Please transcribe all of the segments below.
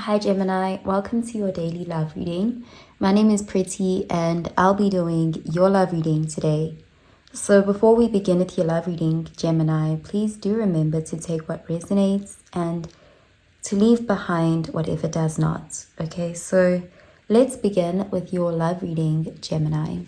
Hi Gemini, welcome to your daily love reading. My name is Pretty and I'll be doing your love reading today. So before we begin with your love reading, Gemini, please do remember to take what resonates and to leave behind whatever does not. Okay, so let's begin with your love reading, Gemini.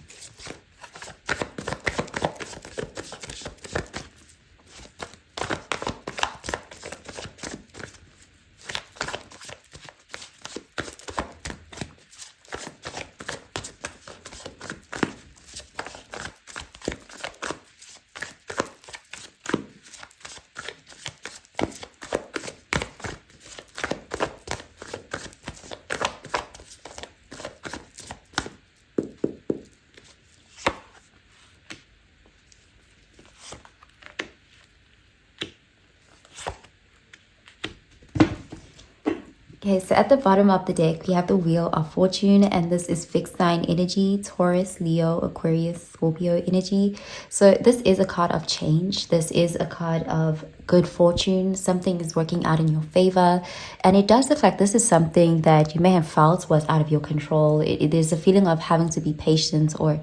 Okay, so at the bottom of the deck, we have the Wheel of Fortune, and this is fixed sign energy, Taurus, Leo, Aquarius, Scorpio energy. So this is a card of change. This is a card of good fortune. Something is working out in your favor. And it does look like this is something that you may have felt was out of your control. There's a feeling of having to be patient or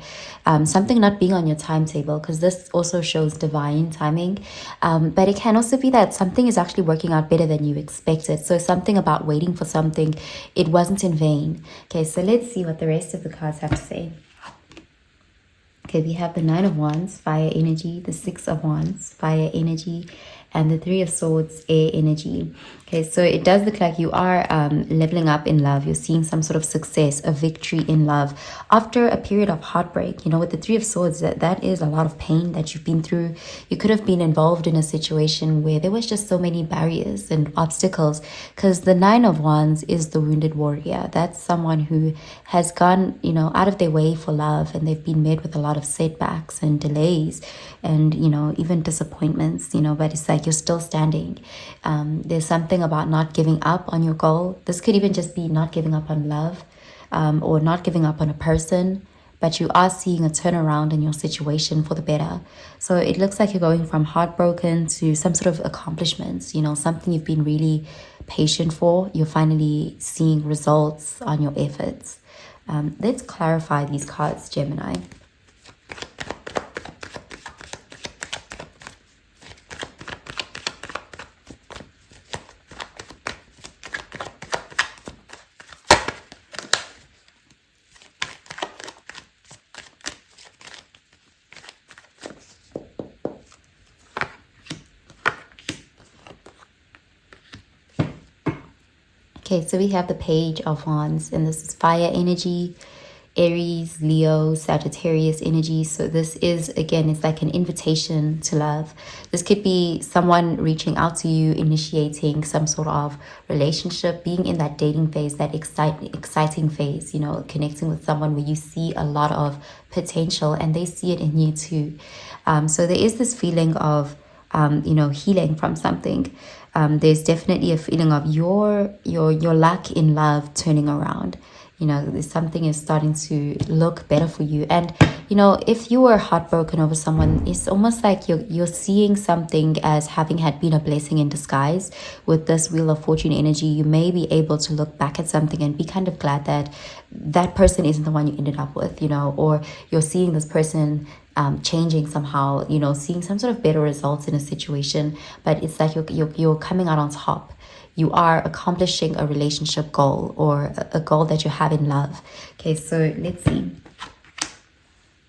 something not being on your timetable, because this also shows divine timing. But it can also be that something is actually working out better than you expected. So something about waiting for something, it wasn't in vain. Okay, so let's see what the rest of the cards have to say. Okay, we have the Nine of Wands, fire energy, the Six of Wands, fire energy, and the Three of Swords, air energy. Okay, so it does look like you are leveling up in love. You're seeing some sort of success, a victory in love after a period of heartbreak. You know, with the Three of Swords, that is a lot of pain that you've been through. You could have been involved in a situation where there was just so many barriers and obstacles, because the Nine of Wands is the wounded warrior. That's someone who has gone, you know, out of their way for love, and they've been met with a lot of setbacks and delays and, you know, even disappointments, you know, but it's like you're still standing. There's something about not giving up on your goal. This could even just be not giving up on love, or not giving up on a person, but you are seeing a turnaround in your situation for the better. So it looks like you're going from heartbroken to some sort of accomplishments, you know, something you've been really patient for. You're finally seeing results on your efforts. Let's clarify these cards, Gemini. Okay, so we have the Page of Wands, and this is fire energy, Aries, Leo, Sagittarius energy. So this is, again, it's like an invitation to love. This could be someone reaching out to you, initiating some sort of relationship, being in that dating phase, that exciting phase, you know, connecting with someone where you see a lot of potential and they see it in you too. So there is this feeling of, you know, healing from something. There's definitely a feeling of your lack in love turning around. You know, there's something is starting to look better for you. And, you know, if you were heartbroken over someone, it's almost like you're seeing something as having had been a blessing in disguise. With this Wheel of Fortune energy, you may be able to look back at something and be kind of glad that that person isn't the one you ended up with, you know, or you're seeing this person changing somehow, you know, seeing some sort of better results in a situation. But it's like you're coming out on top. You are accomplishing a relationship goal or a goal that you have in love. Okay, so let's see.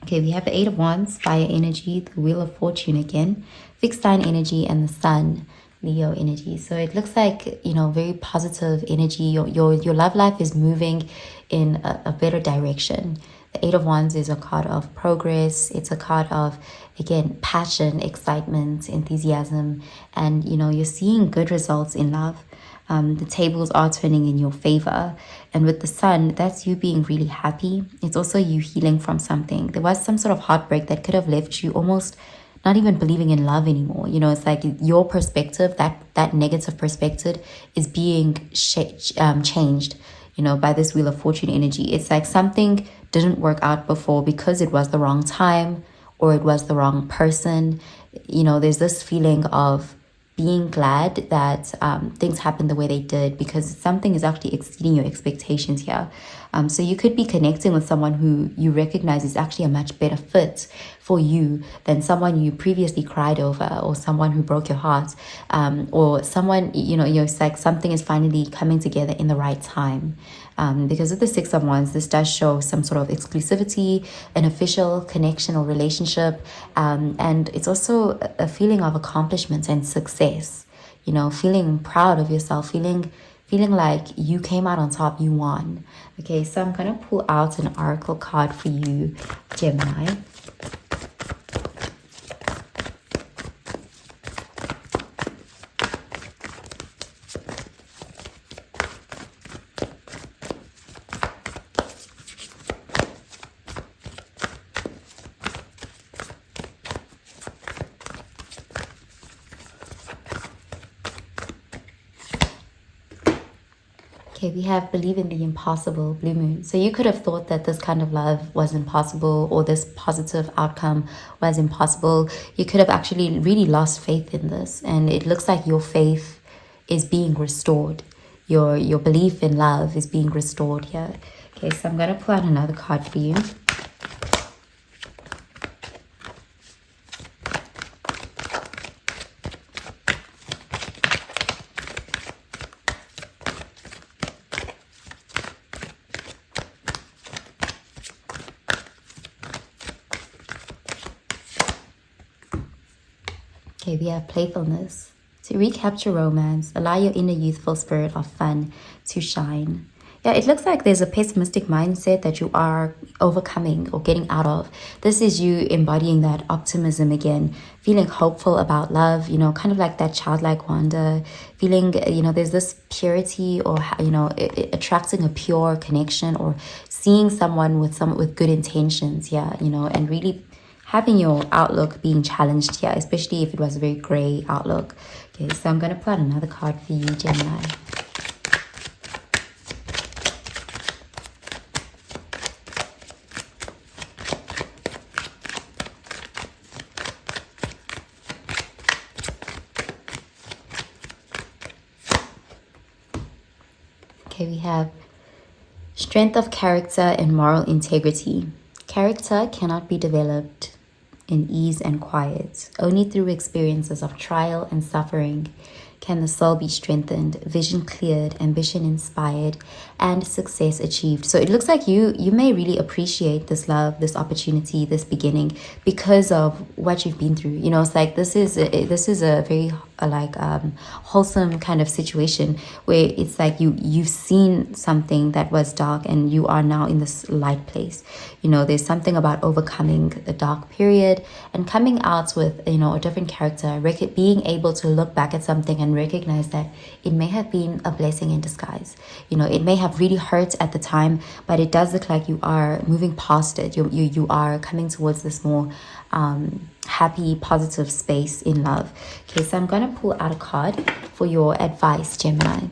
Okay, we have the Eight of Wands, fire energy, the Wheel of Fortune again, fixed sign energy, and the Sun, Leo energy. So it looks like, you know, very positive energy. Your love life is moving in a better direction. The Eight of Wands is a card of progress. It's a card of, again, passion, excitement, enthusiasm, and, you know, you're seeing good results in love. The tables are turning in your favor. And with the Sun, that's you being really happy. It's also you healing from something. There was some sort of heartbreak that could have left you almost not even believing in love anymore. You know, it's like your perspective, that negative perspective is being changed, you know, by this Wheel of Fortune energy. It's like something didn't work out before because it was the wrong time or it was the wrong person. You know, there's this feeling of being glad that things happened the way they did, because something is actually exceeding your expectations here. So you could be connecting with someone who you recognize is actually a much better fit for you than someone you previously cried over, or someone who broke your heart, or someone, it's like something is finally coming together in the right time. Because of the Six of Wands, this does show some sort of exclusivity, an official connection or relationship, and it's also a feeling of accomplishment and success. Feeling proud of yourself, feeling like you came out on top, you won. Okay, so I'm gonna pull out an oracle card for you, Gemini. Okay, we have believe in the impossible, blue moon. So you could have thought that this kind of love was impossible, or this positive outcome was impossible. You could have actually really lost faith in this. And it looks like your faith is being restored. Your belief in love is being restored here. Okay, so I'm going to pull out another card for you. Okay, we have playfulness. To recapture romance, allow your inner youthful spirit of fun to shine. Yeah, it looks like there's a pessimistic mindset that you are overcoming or getting out of. This is you embodying that optimism again, feeling hopeful about love, kind of like that childlike wonder, feeling, there's this purity, or, attracting a pure connection, or seeing someone with good intentions, and really having your outlook being challenged here, especially if it was a very gray outlook. Okay, so I'm going to pull out another card for you, Gemini. Okay, we have strength of character and moral integrity. Character cannot be developed in ease and quiet. Only through experiences of trial and suffering can the soul be strengthened, vision cleared, ambition inspired, and success achieved. So it looks like you may really appreciate this love, this opportunity, this beginning, because of what you've been through. It's like this is a very wholesome kind of situation, where it's like you've seen something that was dark, and you are now in this light place. There's something about overcoming a dark period and coming out with a different character, being able to look back at something and recognize that it may have been a blessing in disguise. It may have really hurt at the time, but it does look like you are moving past it. You are coming towards this more happy, positive space in love. Okay, so I'm going to pull out a card for your advice, Gemini.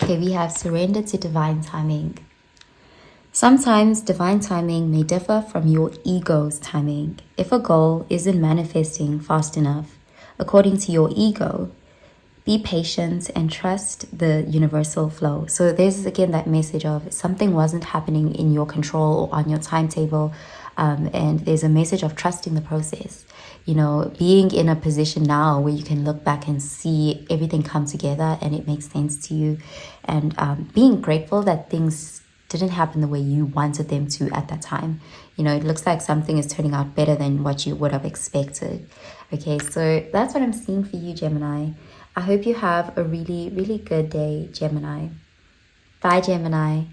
Okay, we have surrender to divine timing. Sometimes divine timing may differ from your ego's timing. If a goal isn't manifesting fast enough, according to your ego, be patient and trust the universal flow. So there's again that message of something wasn't happening in your control or on your timetable. And there's a message of trusting the process. Being in a position now where you can look back and see everything come together and it makes sense to you. And being grateful that things didn't happen the way you wanted them to at that time. It looks like something is turning out better than what you would have expected. Okay, so that's what I'm seeing for you, Gemini. I hope you have a really, really good day, Gemini. Bye, Gemini.